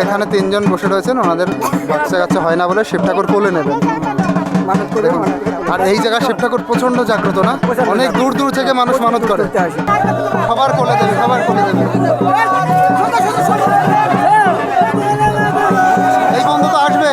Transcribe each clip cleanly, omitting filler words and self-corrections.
এখানে তিনজন বসে রয়েছেন, ওনাদের বাচ্চা কাচ্চা হয় না বলে শিব ঠাকুর কোলে নেবেন। আর এই জায়গায় শিব ঠাকুর প্রচন্ড জাগ্রত না, অনেক দূর দূর থেকে মানুষ মানত করে। সবার কোলে দেবে, সবার কোলে দেবে। এই বন্ধু তো আসবে।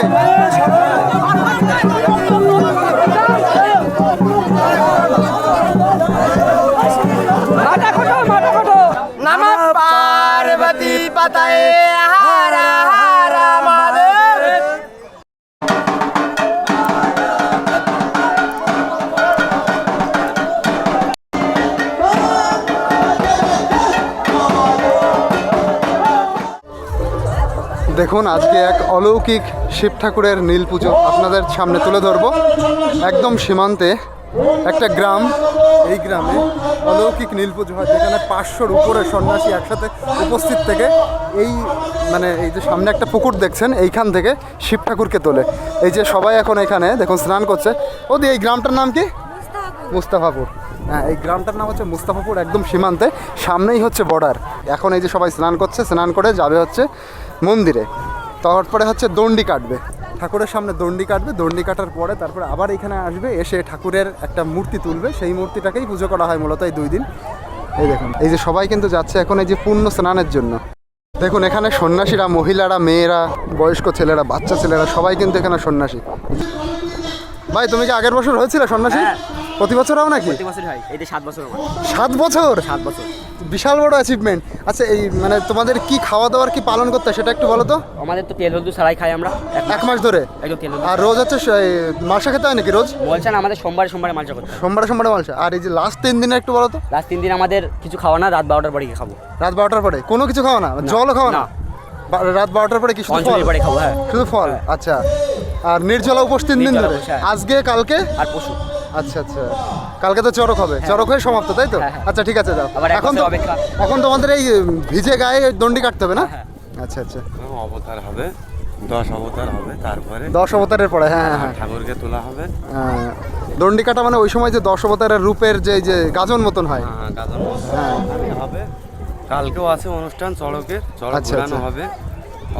नमः पार्वती पतये हर हर महादेव। দেখুন আজকে এক অলৌকিক শিব ঠাকুরের নীল পুজো আপনাদের সামনে তুলে ধরবো। একদম সীমান্তে একটা গ্রাম, এই গ্রামে অলৌকিক নীল পুজো হয়, যেখানে 500-র উপরে সন্ন্যাসী একসাথে উপস্থিত থেকে এই এই যে সামনে একটা পুকুর দেখছেন, এইখান থেকে শিব ঠাকুরকে তোলে। এই যে সবাই এখন এখানে দেখুন স্নান করছে। এই গ্রামটার নাম কি? মুস্তাফাপুর। হ্যাঁ, এই গ্রামটার নাম হচ্ছে মুস্তাফাপুর, একদম সীমান্তে, সামনেই হচ্ছে বর্ডার। এখন এই যে সবাই স্নান করছে, স্নান করে যাবে হচ্ছে মন্দিরে। তারপরে হচ্ছে দণ্ডি কাটবে, ঠাকুরের সামনে দণ্ডি কাটবে। দণ্ডি কাটার পরে তারপরে আবার এখানে আসবে, এসে ঠাকুরের একটা মূর্তি তুলবে। সেই মূর্তিটাকেই পুজো করা হয় মূলত এই 2 দিন। এই দেখুন, এই যে সবাই কিন্তু যাচ্ছে এখন এই যে পূর্ণ স্নানের জন্য। দেখুন এখানে সন্ন্যাসীরা, মহিলারা, মেয়েরা, বয়স্ক ছেলেরা, বাচ্চা ছেলেরা সবাই কিন্তু এখানে সন্ন্যাসী। ভাই তুমি কি আগের বছর হয়েছিল সন্ন্যাসী? প্রতি বছর হও নাকি? প্রতি বছর হয়, এই যে 7 বছর। 7 বছর? 7 বছর, বিশাল বড় অ্যাচিভমেন্ট। আচ্ছা, এই তোমাদের কি খাওয়া দাওয়ার কি পালন করতে হয় সেটা একটু বলো তো। আমাদের তো তেল হলদু ছাড়াই খাই আমরা 1 মাস ধরে। একদম তেল হলদু। আর রোজ হচ্ছে মালসা খেতে হয় নাকি রোজ? বলছেন আমাদের সোমবারে মালসা করতে হয়। সোমবারে মালসা। আর এই যে লাস্ট 3 দিনে একটু বলো তো। লাস্ট 3 দিন আমাদের কিছু খাওয়া না, রাত 12টার পরে খাবো। রাত 12টার পরে কোনো কিছু খাওয়া না? জলও খাওয়া না? রাত 12টার পরে কি শুধু ফল? পরে খাবো। হ্যাঁ, শুধু ফল। আচ্ছা, আর নির্জলা উপোস 3 দিন ধরে? আজকে, কালকে আর পরশু। আচ্ছা আচ্ছা, কালকে তো চড়ক হবে। চড়ক হয়ে সমাপ্ত, তাই তো? আচ্ছা ঠিক আছে, যাও। এখন তোমাদের এই ভিজে গায়ে দণ্ডি কাটতে হবে না? আচ্ছা আচ্ছা, অবতার হবে, 10 অবতার হবে, তারপরে 10 অবতারের পরে। হ্যাঁ হ্যাঁ, ঠাকুরকে তোলা হবে। দণ্ডি কাটা মানে ওই সময় যে 10 অবতারের রূপের যে গাজন মতন হয়। হ্যাঁ, গাজন হবে। কালকেও আছে অনুষ্ঠান, চড়কের চড়ক ঘোরানো হবে,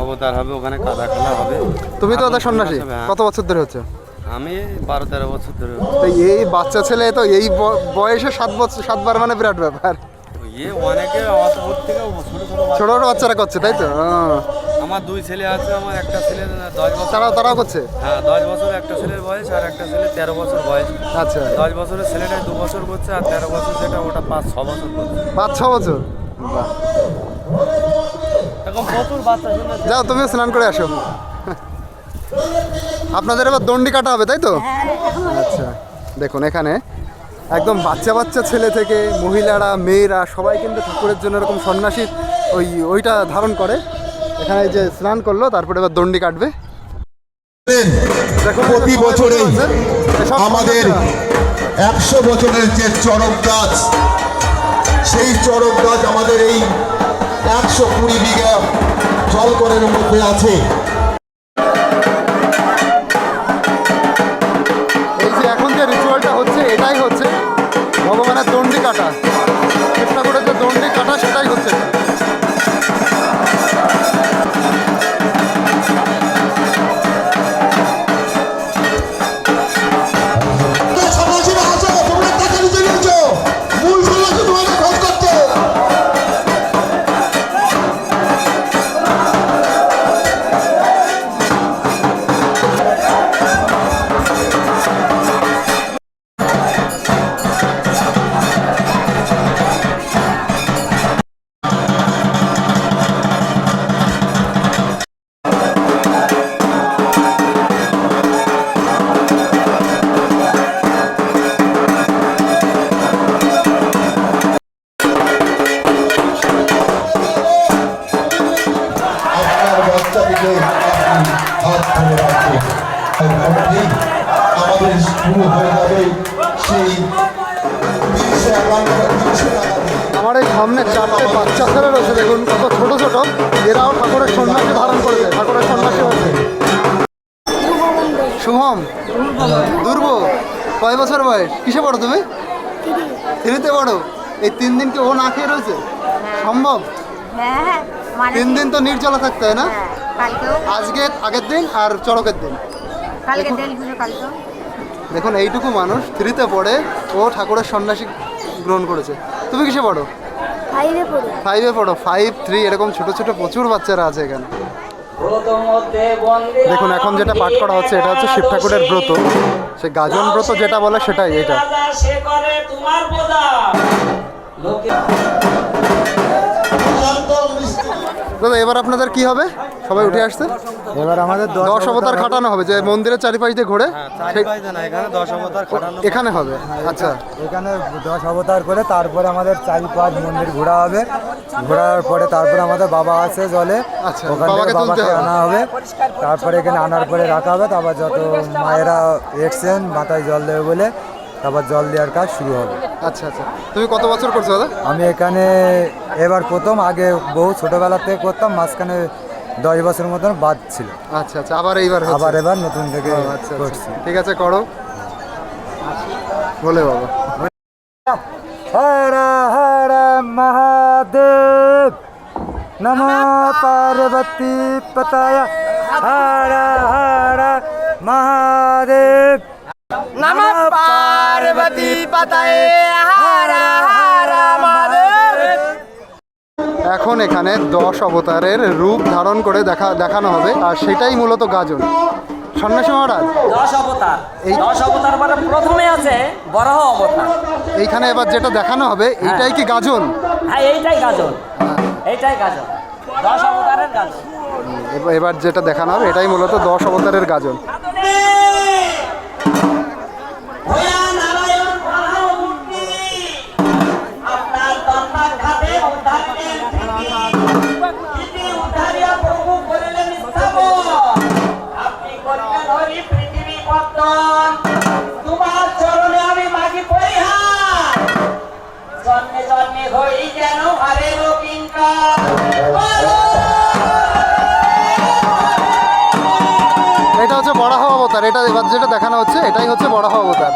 অবতার হবে, ওখানে কাদা খেলা হবে। তুমি তো ওদের সন্ন্যাসী, কত বছর ধরে হচ্ছে? আমি 12-13 বছর ধরে। তো এই বাচ্চা ছেলে তো এই বয়সে 7বার মানে বিরাট ব্যাপার। অনেকে ছোট ছোট বাচ্চারা করছে, তাই তো? আমার 2 ছেলে আছে, আমার একটা ছেলে 10 বছর। তারাও করছে? হ্যাঁ, 10 বছর একটা ছেলের বয়স, আর একটা ছেলে 13 বছর বয়স। আচ্ছা, 10 বছরের ছেলেটা 2 বছর করছে, আর 13 বছর যেটা ওটা 5-6 বছর করছে। 5-6 বছর? এখন প্রচুর বাচ্চা। যাও তুমিও স্নান করে আসো। আপনাদের এবার দণ্ডি কাটা হবে, তাই তো? আচ্ছা, দেখুন এখানে একদম বাচ্চা ছেলে থেকে মহিলারা, মেয়েরা সবাই কিন্তু ঠাকুরের জন্য এরকম সন্ন্যাসী ওইটা ধারণ করে। এখানে যে স্নান করলো, তারপরে এবার দণ্ডি কাটবে। প্রতি বছরে আমাদের 100 বছরের যে চড়ক গাছ, সেই চড়ক গাছ আমাদের এই 120 বিঘা জলকরের মধ্যে আছে। এই যে এখন যে রিচুয়ালটা হচ্ছে, এটাই হচ্ছে ভগবানের দণ্ডি কাটা। শিব ঠাকুরের যে দণ্ডি কাটা, সেটাই হচ্ছে। আমাদের শুরু হয়ে যাবে সেই। আমার এই সামনে 4টে বাচ্চা ছেলে রয়েছে, দেখুন কত ছোট ছোট। এরাও ঠাকুরের সন্ন্যাসী ধারণ করেছে, ঠাকুরের সন্ন্যাসী হয়েছে। শুভম, দুর্ব, কয় বছর বয়স? কিসে পড়ো তুমি? 3তে পড়ো। এই 3 দিন কি ও না খেয়ে রয়েছে? সম্ভব? 3 দিন তো নির্জলা থাকতে হয় না? কালকেও আজকে আগের দিন আর চড়কের দিন। কালকে তেল পুজো কালকেও। দেখুন এইটুকু মানুষ 3-তে পড়ে ও ঠাকুরের সন্ন্যাসী গ্রহণ করেছে। তুমি কিসে পড়ো? 5-এ পড়ি। 5-এ পড়ো? 5, 3 এরকম ছোট ছোট প্রচুর বাচ্চারা আছে এখানে। দেখুন এখন যেটা পাঠ করা হচ্ছে এটা হচ্ছে শিব ঠাকুরের ব্রত, সে গাজন ব্রত যেটা বলে সেটাই এটা। দাদা এবার আপনাদের কি হবে? সবাই উঠে আসছে, এবার আমাদের 10 অবতার খাটানো হবে যে মন্দিরের চারিপাশ দিয়ে ঘুরে এখানে 10 অবতার খাটানো এখানে হবে। আচ্ছা এখানে 10 অবতার করে তারপরে আমাদের 4-5 মন্দির ঘোরা হবে। ঘোরার পরে তারপরে আমাদের বাবা আছে জলে, আচ্ছা, ওখান বাবাকে থেকে তুলতে বাবাকে হবে। আনা হবে। তারপরে এখানে আনার পরে রাখা হবে, তারপর যত মায়েরা এসছেন মাথায় জল দেবে বলে তারপর জল দেওয়ার কাজ শুরু হবে। আচ্ছা আচ্ছা, তুমি কত বছর করছো দাদা? আমি এখানে এবার প্রথম, আগে বহু ছোটোবেলা থেকে করতাম, মাঝখানে 10 বছর মতন বাদ ছিল। আচ্ছা আচ্ছা, আবার এইবার হচ্ছে। আবার এবার নতুন থেকে ও, আচ্ছা করছি। আচ্ছা, ঠিক আছে করো বলে বাবা। হর হর মহাদেব নমো পার্বতী পতায় হর হর মহাদেব নমো পার্বতী পতায় হর হর মহাদেব। এখন এখানে 10 অবতারের রূপ ধারণ করে দেখানো হবে, আর সেটাই মূলত গাজন। সন্ন্যাসী মহারাজ 10 অবতার, এই 10 অবতার মানে প্রথমে আছে বরাহ অবতার। এইখানে এবার যেটা দেখানো হবে এইটাই কি গাজন? হ্যাঁ এইটাই গাজন, এইটাই গাজন, 10 অবতারের গাজন। এবার যেটা দেখানো হবে এটাই মূলত 10 অবতারের গাজন। তোমার চরণে আমি মাগি পরিহার, জন্মে জন্মে হই যেন হারে রকিঙ্কার। এটা হচ্ছে বরাহ অবতার, এটা এবার যেটা দেখানো হচ্ছে এটাই হচ্ছে বরাহ অবতার।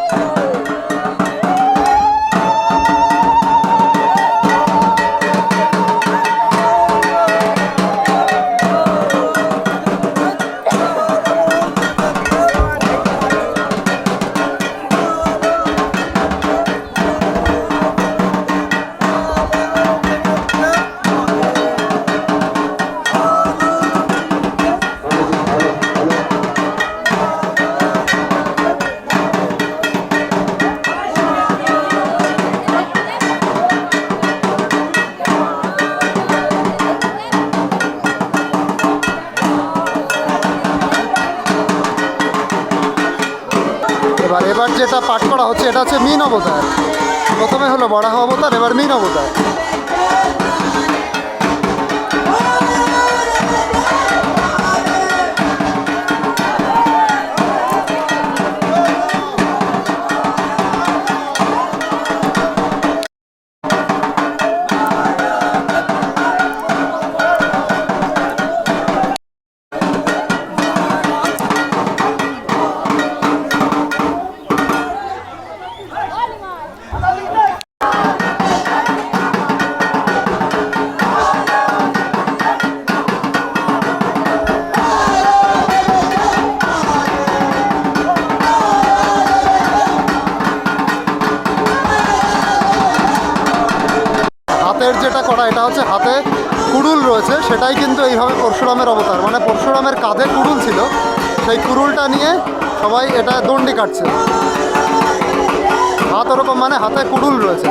এবার যেটা পাঠ করা হচ্ছে এটা হচ্ছে মীন অবতার। প্রথমে হলো বরাহ অবতার, এবার মীন অবতার। হাতের যেটা করা এটা হচ্ছে হাতে কুড়ুল রয়েছে, সেটাই কিন্তু এইভাবে পরশুরামের অবতার, মানে পরশুরামের কাঁধে কুড়ুল ছিল, সেই কুড়ুলটা নিয়ে সবাই এটা দণ্ডি কাটছে। হাত ওরকম মানে হাতে কুড়ুল রয়েছে।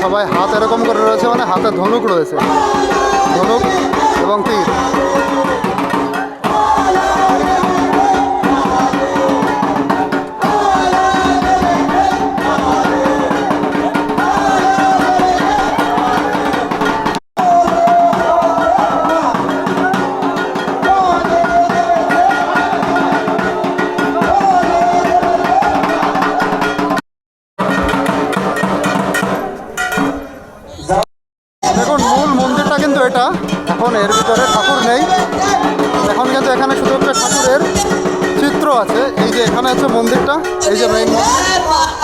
সবাই হাত এরকম করে রয়েছে, মানে হাতে ধনুক রয়েছে, ধনুক এবং তীর। দেখুন মূল মন্দিরটা কিন্তু এটা, এখন এর ভিতরে ঠাকুর নেই। পাত্র আছে, এই যে এখানে আছে মন্দিরটা, এই যে মেইন মন্দির,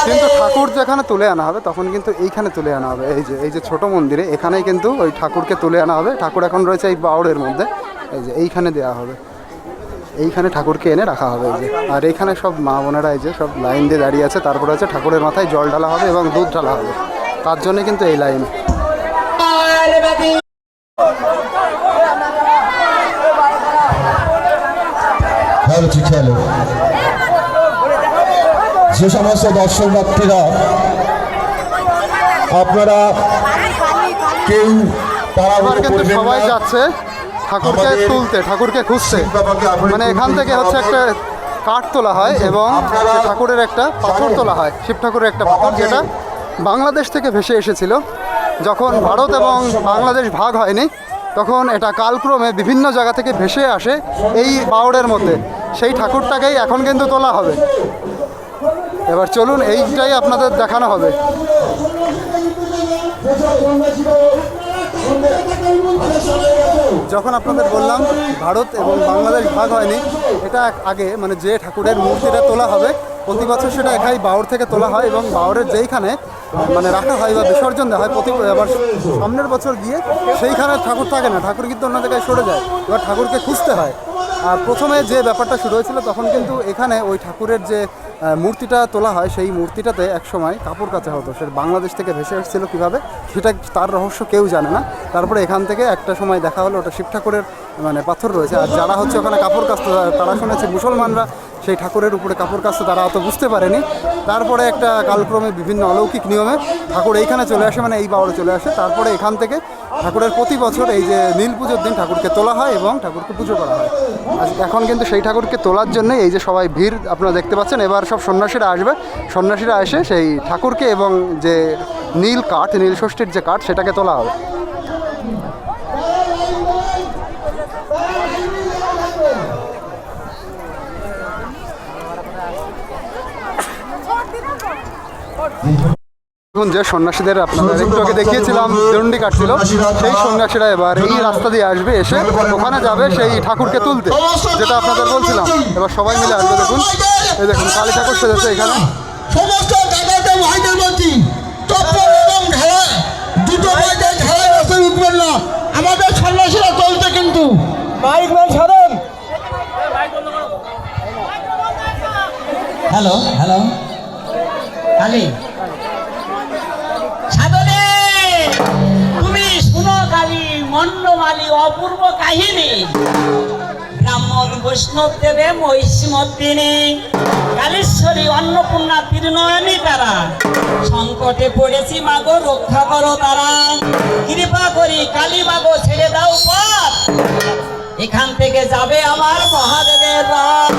কিন্তু ঠাকুর যেখানে তুলে আনা হবে তখন কিন্তু এইখানে তুলে আনা হবে। এই যে ছোট মন্দিরে এখানেই কিন্তু ওই ঠাকুরকে তুলে আনা হবে। ঠাকুর এখন রয়েছে এই বাউড়ের মধ্যে, এই যে এইখানে দেওয়া হবে, এইখানে ঠাকুরকে এনে রাখা হবে। এই যে আর এইখানে সব মা বোনেরা এই যে সব লাইন দিয়ে দাঁড়িয়ে আছে। তারপরে হচ্ছে ঠাকুরের মাথায় জল ঢালা হবে এবং দুধ ঢালা হবে, তার জন্য কিন্তু এই লাইন। খেলো যে সমস্ত দর্শনার্থীরা আপনারা কেউ এবার কিন্তু সবাই যাচ্ছে ঠাকুরকে তুলতে, ঠাকুরকে খুঁজতে। মানে এখান থেকে হচ্ছে একটা কাঠ তোলা হয় এবং ঠাকুরের একটা পাথর তোলা হয়, শিব ঠাকুরের একটা পাথর, যেটা বাংলাদেশ থেকে ভেসে এসেছিল। যখন ভারত এবং বাংলাদেশ ভাগ হয়নি তখন এটা কালক্রমে বিভিন্ন জায়গা থেকে ভেসে আসে এই বাউড়ের মধ্যে। সেই ঠাকুরটাকেই এখন কিন্তু তোলা হবে। এবার চলুন এইটাই আপনাদের দেখানো হবে। যখন আপনাদের বললাম ভারত এবং বাংলাদেশ ভাগ হয়নি, এটা আগে মানে যে ঠাকুরের মূর্তিটা তোলা হবে প্রতি বছর সেটা এখানে বাউড় থেকে তোলা হয় এবং বাউড়ের যেইখানে মানে রাখা হয় বা বিসর্জন দেওয়া হয় আবার সামনের বছর গিয়ে সেইখানে ঠাকুর থাকে না, ঠাকুর কিন্তু অন্য জায়গায় সরে যায়। এবার ঠাকুরকে খুঁজতে হয়। আর প্রথমে যে ব্যাপারটা শুরু হয়েছিল তখন কিন্তু এখানে ওই ঠাকুরের যে মূর্তিটা তোলা হয় সেই মূর্তিটাতে একসময় কাপড় কাচা হতো। সে বাংলাদেশ থেকে ভেসে এসেছিলো কীভাবে সেটা তার রহস্য কেউ জানে না। তারপরে এখান থেকে একটা সময় দেখা হলো ওটা শিব ঠাকুরের মানে পাথর রয়েছে। আর যারা হচ্ছে ওখানে কাপড় কাচতো তারা শুনেছি মুসলমানরা সেই ঠাকুরের উপরে কাপড় কাচতো, তারা অত বুঝতে পারেনি। তারপরে একটা কালক্রমে বিভিন্ন অলৌকিক নিয়মে ঠাকুর এইখানে চলে আসে, মানে এই বাউড়ে চলে আসে। তারপরে এখান থেকে ঠাকুরের প্রতি বছর এই যে নীল পুজোর দিন ঠাকুরকে তোলা হয় এবং ঠাকুরকে পুজো করা হয়। এখন কিন্তু সেই ঠাকুরকে তোলার জন্য এই যে সবাই ভিড় আপনারা দেখতে পাচ্ছেন। এবার সব সন্ন্যাসীরা আসবে, সন্ন্যাসীরা এসে সেই ঠাকুরকে এবং যে নীল কাঠ, নীল ষষ্ঠীর যে কাঠ সেটাকে তোলা হবে। এখন যে সন্ন্যাসীদের আপনাদের একটু আগে দেখিয়েছিলাম দণ্ডি কাটছিল, সেই সন্ন্যাসীরা এবার এই রাস্তা দিয়ে আসবে, এসে ওখানে যাবে সেই ঠাকুরকে তুলতে, যেটা আপনাদের বলছিলাম। এবার সবাই মিলে আসবে। দেখুন এই দেখুন কালী ঠাকুর সেজেছে এখানে। সমস্ত দাদাতে ভাইদের বলছি চপ্পল এবং ঢালা দুটো ভাইদের ঢালা রাস্তায় উঠবেন না, আমাদের সন্ন্যাসীরা চলছে কিন্তু বাইক ম্যান সাধন। হ্যালো হ্যালো কালী সাধনে তুমি শুনো কালী মন্ডমালী অপূর্ব কাহিনী। ব্রাহ্মণ বৈষ্ণব দেবে মহিষমর্দিনী কালীশ্বরী অন্নপূর্ণা ত্রিনয়নী তারা, সংকটে পড়েছি মাগো রক্ষা করো তারা, কৃপা করি কালী মাগো ছেড়ে দাও পথ, এখান থেকে যাবে আমার মহাদেবের রাত।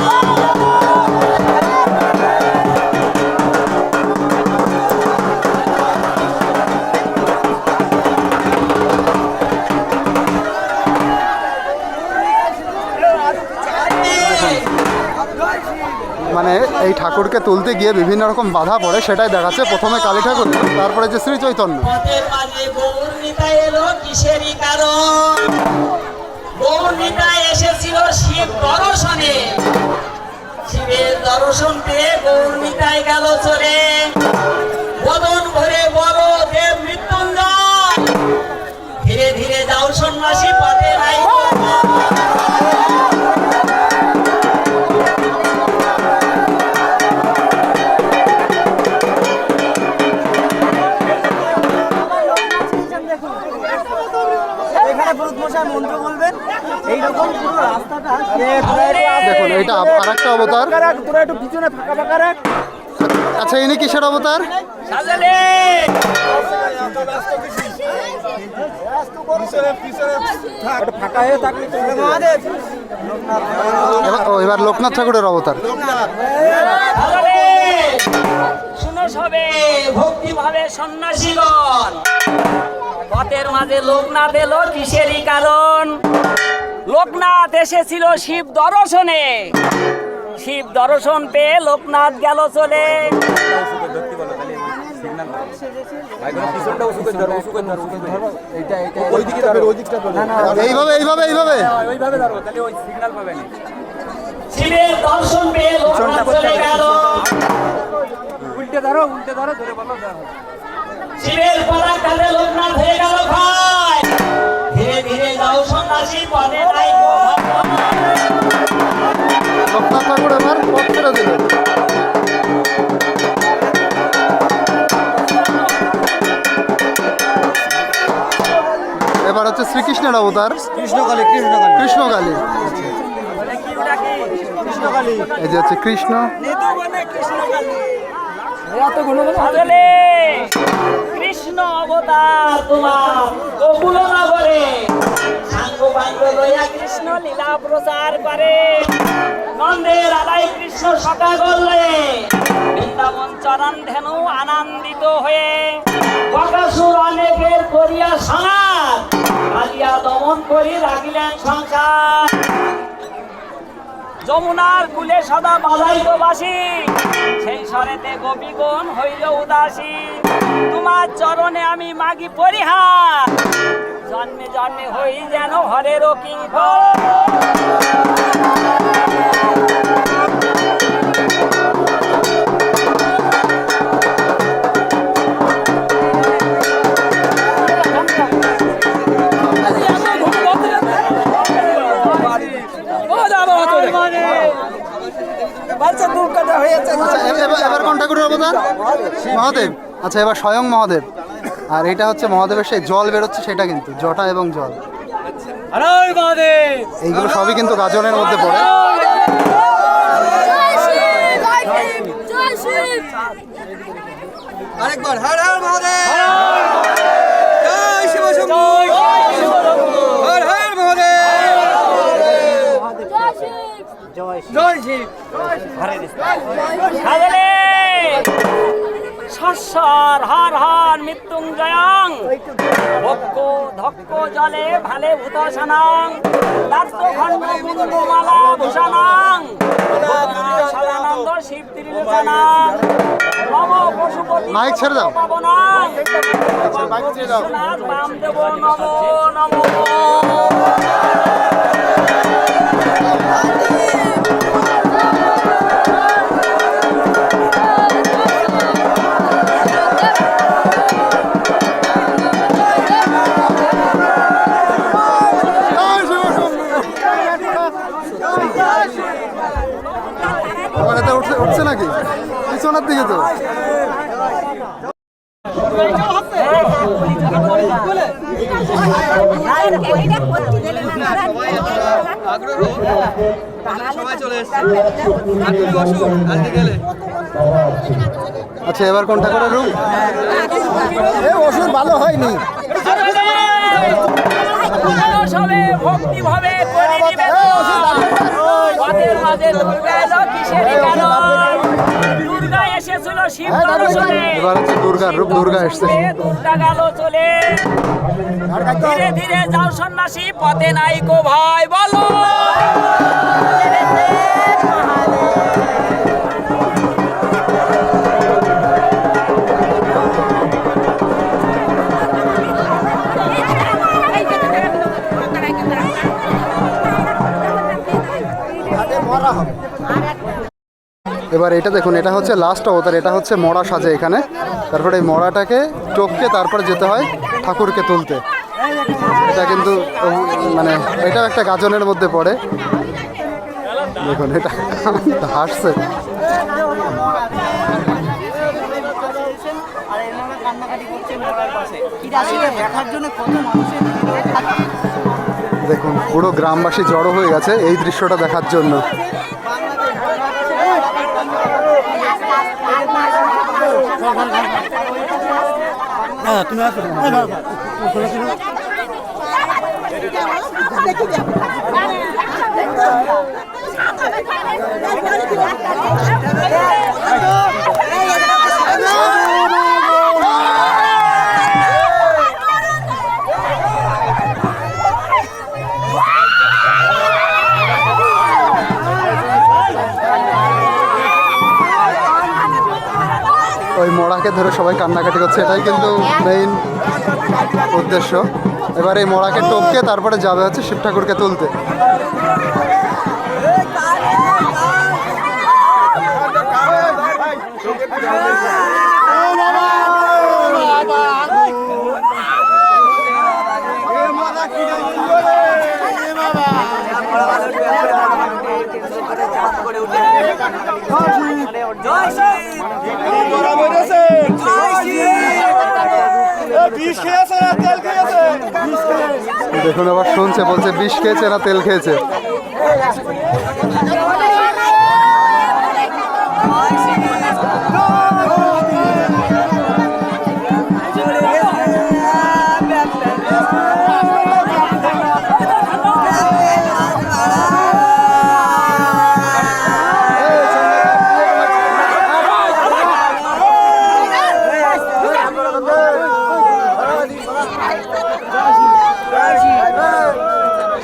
মানে এই ঠাকুরকে তুলতে গিয়ে বিভিন্ন রকম বাধা পড়ে, সেটাই দেখাচ্ছে। প্রথমে কালী ঠাকুর, তারপরে যে শ্রী চৈতন্য। পথের মাঝে গৌরনীতা এলো কিসেরই কারণ, গৌরনীতা এসেছিল শিব দর্শনে, শিবের দর্শন পেয়ে গৌরনীতায় গেল চলে, বদন ভরে বড় দেব মৃত্যুঞ্জয়, ধীরে ধীরে যাও সন্ন্যাসী পথে নাই। দেখুন এইটা আরেকটা অবতার। আচ্ছা ইনি কিসের অবতার? এবার লোকনাথ ঠাকুরের অবতার। শুনো সবে ভক্তি ভাবে সন্ন্যাসীগণ, পথের মাঝে লোকনাথ এলো কিসেরই কারণ, লোকনাথ এসেছিল শিব দর্শনে, শিব দর্শন পেয়ে লোকনাথ গেল চলে। এইভাবে এইভাবে এইভাবে শিবের দর্শন পেয়ে শিবের পরা কাঁধে লোকনাথ হয়ে গেল ভাই, ধীরে ধীরে যাও সন্ন্যাসী পদে নাই গো লোকনাথ ঠাকুর এবার পথ ছেড়ে দিলেন। এবার হচ্ছে শ্রীকৃষ্ণের অবতার কৃষ্ণকালী কৃষ্ণকালী। এই যে হচ্ছে কৃষ্ণ। আসলে কৃষ্ণ অবতার তোমার গোকুল নগরে, সাঙ্গ পাঙ্গ লইয়া কৃষ্ণ লীলা প্রচার করে। নন্দের আলাই কৃষ্ণ সখা করলে, বৃন্দাবন চরণ ধেনু আনন্দিত হয়ে, বকাসুর অনেকের করিয়া সংহার, কালিয়া দমন করি রাখিলেন সংসার। যমুনার কুলে সদা বাজাইত বাসি, সেই স্বরেতে গোপীগণ হইল উদাসী। তোমার চরণে আমি মাগি পরিহার, জন্মে জন্মে হই যেন হরেরও কিঙ্কর। এবার কোন ঠাকুরের অবতার? মহাদেব। আচ্ছা, এবার স্বয়ং মহাদেব। আর এটা হচ্ছে মহাদেবের সেই জল বেরোচ্ছে, সেটা কিন্তু জটা এবং জল, এইগুলো সবই কিন্তু গাজনের মধ্যে পড়ে। আরেকবার হর হর মহাদেব, জয় শিব শম্ভু, হর হর মহাদেব, জয় শিব। সস্বর হর হর মৃত্যুঞ্জয়ং, ভক্ষ ধক্ষ জলে ভালে ভূতসনং, দাত্তখণ্ড মুন্ডমালা ভূষণং, সদানন্দ শিব ত্রিলোচনং, নম পশুপতি মাইক ছেড়ে দাও। পাবনং, বিশ্বনাথ বামদেব নমো নমো। এবার এটা উঠছে নাকি পিছনের দিকে? তো আচ্ছা, এবার কোনটা করে রূপ? ওষুধ ভালো হয়নি। সবে ভক্তি ভাবে করে নিবেদন, পথের মাঝে দুর্গা এলো কিসেরই কেন? দুর্গা এসেছিল শিব দর্শনে, এবার হচ্ছে দুর্গার রূপ, দুর্গা এসছে। দুর্গা গেল চলে, ধীরে ধীরে যাও সন্ন্যাসী পথে নাই কো ভয় বলো। এবার এটা দেখুন, এটা হচ্ছে লাস্ট অবতার, এটা হচ্ছে মরা সাজে এখানে। তারপরে এই মরাটাকে টপকে তারপরে যেতে হয় ঠাকুরকে তুলতে। এটা কিন্তু মানে এটাও একটা গাজনের মধ্যে পড়ে। দেখুন এটা হাসছে। দেখুন পুরো গ্রামবাসী জড়ো হয়ে গেছে এই দৃশ্যটা দেখার জন্য। ওই মরাকে ধরে সবাই কান্নাকাটি করছে, এটাই কিন্তু মেইন উদ্দেশ্য। এবার এই মরাকে টপকে তারপরে যাবে হচ্ছে শিব ঠাকুরকে তুলতে। দেখুন আবার শুনছে, বলছে বিষ খেয়েছে না তেল খেয়েছে।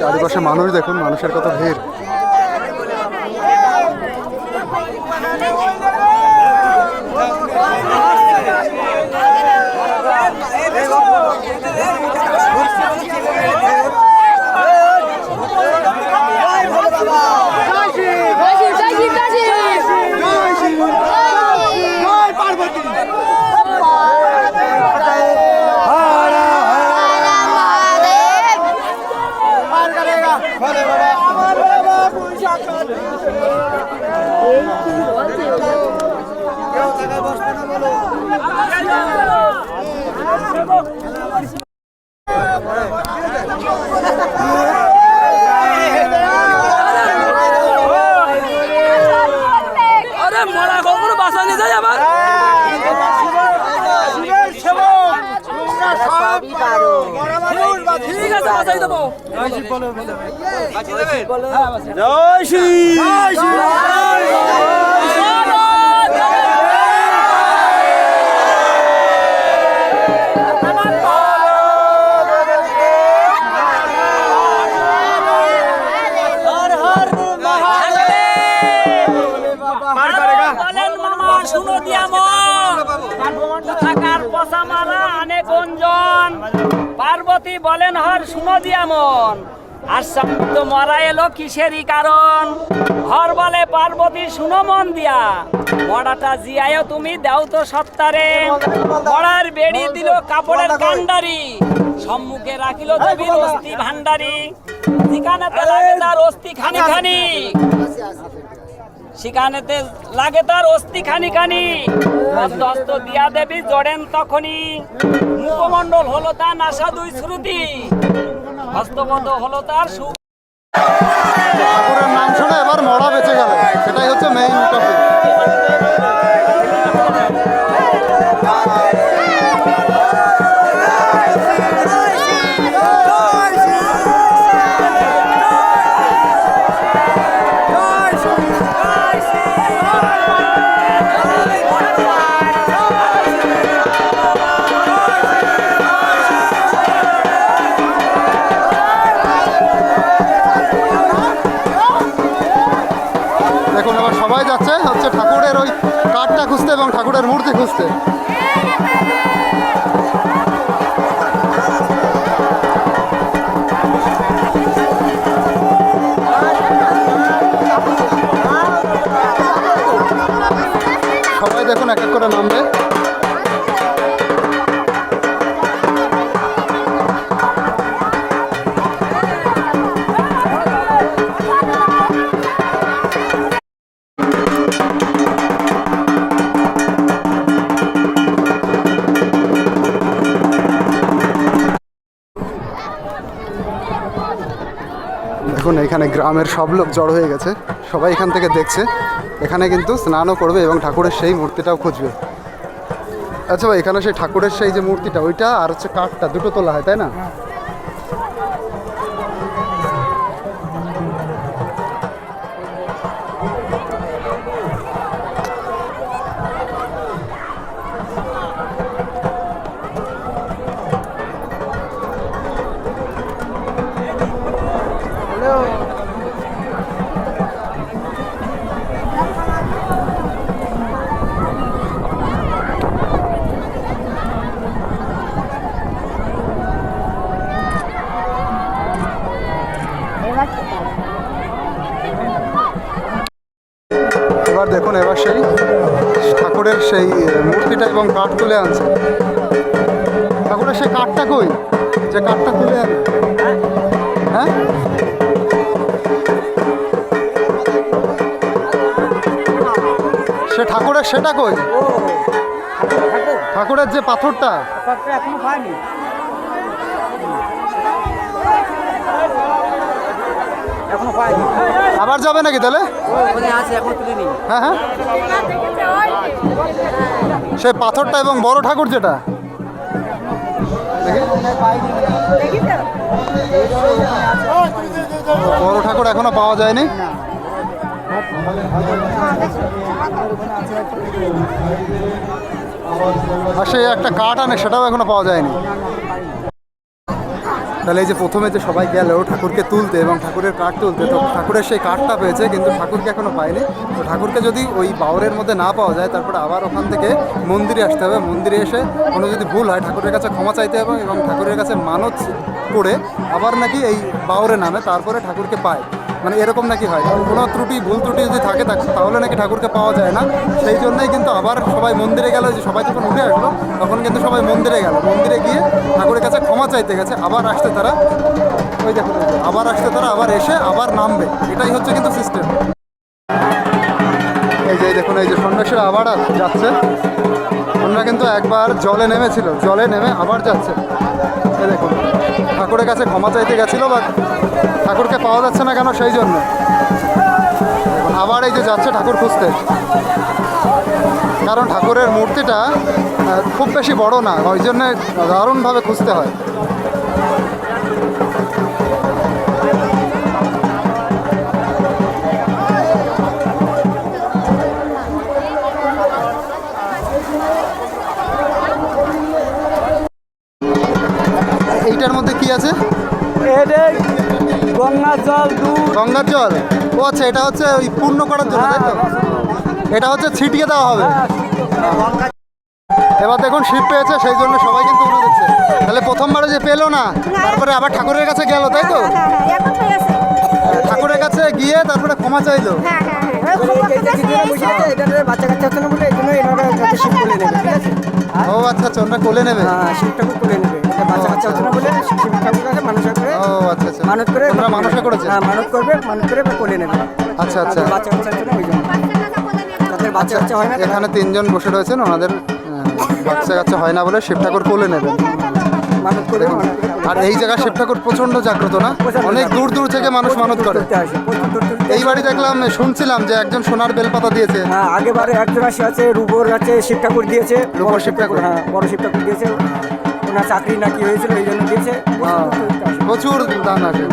চারিপাশে মানুষ দেখুন, মানুষের কত ভিড়। জয় শ্রী শুনো দিয়া থাকার পচা মারা আনে গুঞ্জন। পার্বতী বলেন হর শুনো দিয়া মন, আর তো মরা এলো কিসেরই কারণ। হর বলে পার্বতী শুনো মন দিয়া, মরাটা জিয়ায় তুমি দাও তো সত্তারে। মরার বেড়ি দিল কাপড়ের কান্ডারি, সম্মুখে রাখিল দেবীর অস্থি ভান্ডারি। সেখানেতে লাগে তার অস্থি খানি খানি, সেখানেতে লাগে তার অস্থি খানি খানি। হস্ত দিয়া দেবী জড়েন তখনই, মুখমণ্ডল হলো তার নাসা দুই শ্রুতি, হস্তবদ্ধ হলো তার সুখ। ঠাকুরের নাম শুনে এবার মরা বেঁচে গেল, সেটাই হচ্ছে মেইন টপিক। সবাই যাচ্ছে হচ্ছে ঠাকুরের ওই কাঠটা খুঁজতে এবং ঠাকুরের মূর্তি খুঁজতে। সবাই দেখুন এক এক করে নামবে। দেখুন এখানে গ্রামের সব লোক জড়ো হয়ে গেছে, সবাই এখান থেকে দেখছে। এখানে কিন্তু স্নানও করবে এবং ঠাকুরের সেই মূর্তিটাও খুঁজবে। আচ্ছা ভাই, এখানে সেই ঠাকুরের সেই যে মূর্তিটা ওইটা আর হচ্ছে কাঠটা দুটো তোলা হয়, তাই না? এবার দেখুন, এবার সেই ঠাকুরের সেই মূর্তিটা এবং কাঠ তুলে আনছে। ঠাকুরের সেই কাঠটা কই, যে কাঠটা তুলে আনে? হ্যাঁ সে ঠাকুরের সেটা কই? ঠাকুরের যে পাথরটা এখনো পাইনি। এখনো পাইনি। আবার যাবে নাকি তাহলে? ওখানে আছে, এখনো তুলিনি। হ্যাঁ হ্যাঁ, সেই পাথরটা এবং বড় ঠাকুর যেটা দেখি। বড় ঠাকুর এখনো পাওয়া যায়নি। আর সেই একটা কাঠ আনে, সেটাও এখনো পাওয়া যায়নি। তাহলে এই যে প্রথমে যে সবাই গেল ঠাকুরকে তুলতে এবং ঠাকুরের কাঠ তুলতে, তো ঠাকুরের সেই কাঠটা পেয়েছে কিন্তু ঠাকুরকে এখনো পায়নি। তো ঠাকুরকে যদি ওই বাউরের মধ্যে না পাওয়া যায়, তারপরে আবার ওখান থেকে মন্দিরে আসতে হবে। মন্দিরে এসে কোনো যদি ভুল হয় ঠাকুরের কাছে ক্ষমা চাইতে হবে এবং ঠাকুরের কাছে মানত করে আবার নাকি এই বাউরে নামে, তারপরে ঠাকুরকে পায়। মানে এরকম নাকি হয়, কোনো ত্রুটি ভুল ত্রুটি যদি থাকে তাহলে নাকি ঠাকুরকে পাওয়া যায় না। সেই জন্যই কিন্তু আবার সবাই মন্দিরে গেল। যে সবাই যখন উঠে আসলো তখন কিন্তু সবাই মন্দিরে গেল, মন্দিরে গিয়ে ঠাকুরের কাছে ক্ষমা চাইতে গেছে। আবার আসতে তারা ওই দেখুন, আবার আসতে তারা আবার এসে আবার নামবে, এটাই হচ্ছে কিন্তু সিস্টেম। এই যে দেখুন, এই যে সন্ন্যাসীরা আবার যাচ্ছে। ওনারা কিন্তু একবার জলে নেমেছিল, জলে নেমে আবার যাচ্ছে। এই দেখুন, ঠাকুরের কাছে ক্ষমা চাইতে গেছিল বা ঠাকুরকে পাওয়া যাচ্ছে না কেন সেই জন্য দেখুন আবার এই যে যাচ্ছে ঠাকুর খুঁজতে। কারণ ঠাকুরের মূর্তিটা খুব বেশি বড় না, ওই জন্য দারুণভাবে খুঁজতে হয়। এইটার মধ্যে কি আছে? গঙ্গার জল, দুধ। গঙ্গার জল? ও আচ্ছা, এটা হচ্ছে ওই পূর্ণ করার জন্য, তাই তো? এটা হচ্ছে ছিটিয়ে দেওয়া হবে। এবার দেখুন শিব পেয়েছে, সেই জন্য সবাই কিন্তু উঠে দিচ্ছে। তাহলে প্রথমবারে যে পেলো না, তারপরে আবার ঠাকুরের কাছে গেল, তাই তো? ঠাকুরের কাছে গিয়ে তারপরে ক্ষমা চাইলো। বাচ্চা কাচ্চা হচ্ছে না বলে এই জন্য এনারা যাতে শিব কোলে নেবে, ঠিক আছে? ও আচ্ছা আচ্ছা, ওনারা কোলে নেবে। শিব ঠাকুর কোলে নেবে, বাচ্চা কাচ্চা হচ্ছে না বলে শিব ঠাকুর কাছে মানুষ করে। ও আচ্ছা আচ্ছা, মানত করে ওনারা মানুষে করেছে। হ্যাঁ, মানত করবে, মানত করে কোলে নেবে। আচ্ছা আচ্ছা, বাচ্চা কাচ্চা হচ্ছে না ওই জন্য, যাদের বাচ্চা কাচ্চা হয় না। এখানে তিনজন বসে রয়েছেন, ওনাদের বাচ্চা কাচ্চা হয় না বলে শিব ঠাকুর কোলে নেবেন। মানত করে। আর এই জায়গায় শিব ঠাকুর প্রচন্ড জাগ্রত না, অনেক দূর দূর থেকে মানুষ মানত করে। এই বাড়ি দেখলাম, শুনছিলাম যে একজন সোনার বেলপাতা দিয়েছে। হ্যাঁ, আগেবারে একজন আছে রূপর আছে শিব ঠাকুর দিয়েছে, রূপর শিব ঠাকুর। হ্যাঁ, বড় শিব ঠাকুর দিয়েছে। ওনার চাকরি নাকি হয়েছিল, এই জন্য দিয়েছে। প্রচুর দান আছে,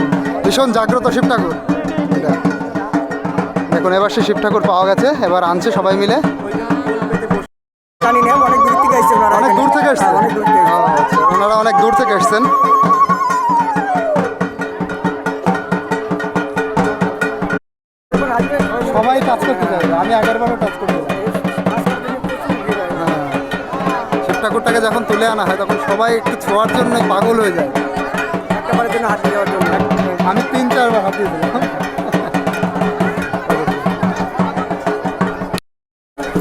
ভীষণ জাগ্রত শিব ঠাকুর এটা। দেখুন এবার সে শিব ঠাকুর পাওয়া গেছে, এবার আনছে সবাই মিলে। জানি না, অনেক দূর থেকে এসছে ওনারা। অনেক দূর থেকে এসছে? অনেক দূর থেকে। আচ্ছা, ওনারা অনেক দূর থেকে এসছেন। সবাই টাচ করতে চাইবে, আমি আগেরবারও টাচ করতে চাই। শিব ঠাকুরটাকে যখন তুলে আনা হয় তখন সবাই একটু ছোঁয়ার জন্য পাগল হয়ে যায়। একবারের জন্য হাত দেওয়ার জন্য আমি 3-4 বার হাত দিয়েছিলাম।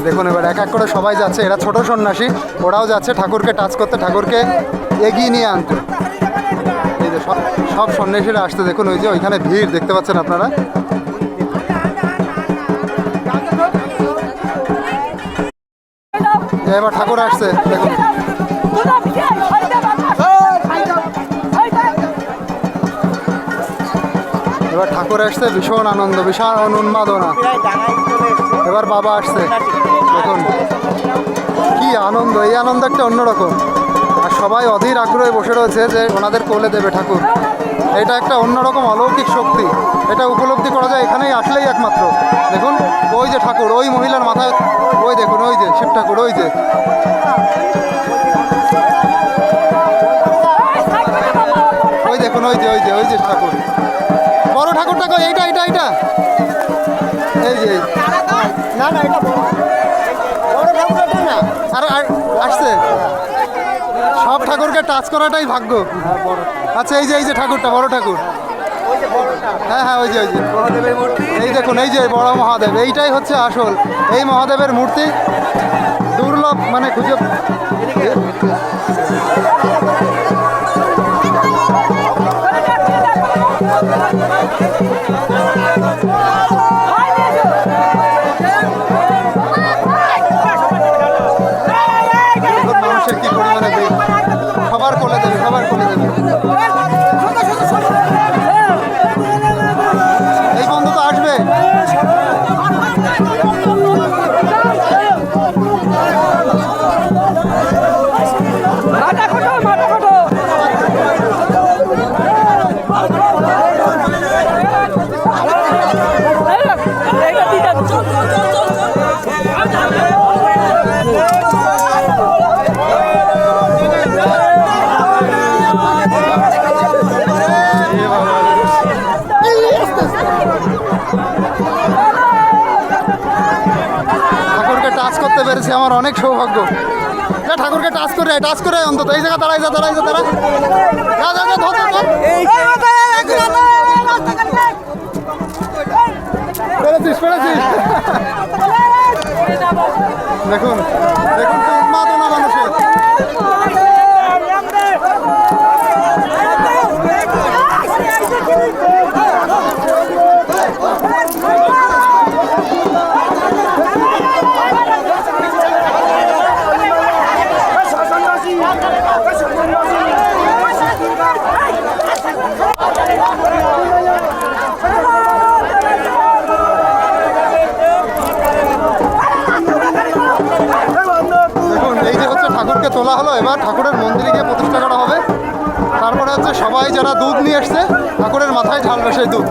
দেখুন এবার এক এক করে সবাই যাচ্ছে। এরা ছোট সন্ন্যাসী, ওরাও যাচ্ছে ঠাকুরকে টাচ করতে, ঠাকুরকে এগিয়ে নিয়ে আনতে। এই যে সব সন্ন্যাসীরা আসতে, দেখুন ওই যে ওইখানে ভিড় দেখতে পাচ্ছেন আপনারা। এবার ঠাকুর আসছে, দেখুন এবার ঠাকুর আসছে, ভীষণ আনন্দ, ভীষণ উন্মাদনা। এবার বাবা আসছে, দেখুন কি আনন্দ, এই আনন্দ একটা অন্যরকম। আর সবাই অধীর আগ্রহে বসে রয়েছে যে ওনাদের কোলে দেবে ঠাকুর। এটা একটা অন্যরকম অলৌকিক শক্তি, এটা উপলব্ধি করা যায় এখানেই আসলেই একমাত্র। দেখুন ওই যে ঠাকুর, ওই মহিলার মাথায়, ওই দেখুন ওই যে শিব ঠাকুর, ওই যে ওই দেখুন, ওই যে ওই যে ওই যে ঠাকুর, বড় ঠাকুরটা কই? এইটা এইটা এইটা, এই যে না না, এটা বড় ঠাকুরটা না। আর আসছে, সব ঠাকুরকে টাচ করাটাই ভাগ্য। আচ্ছা এই যে ঠাকুরটা, বড় ঠাকুর। হ্যাঁ হ্যাঁ, ওই যে মহাদেবের মূর্তি। এই দেখুন এই যে বড় মহাদেব, এইটাই হচ্ছে আসল। এই মহাদেবের মূর্তি দুর্লভ, মানে খুঁজে পেরেছি, আমার অনেক সৌভাগ্য। না, ঠাকুরকে টাচ করে অন্তত এই জায়গা দাঁড়াই যা যা যা, ধর, ধর। পেরেছিস। দেখুন দেখুন তো উন্মাদনা মানুষের। দেখুন এই যে হচ্ছে ঠাকুরকে তোলা হলো, এবার ঠাকুরের মন্দিরে গিয়ে প্রতিষ্ঠা করা হবে। তারপরে হচ্ছে সবাই যারা দুধ নিয়ে এসছে ঠাকুরের মাথায় ঢালবে সেই দুধ।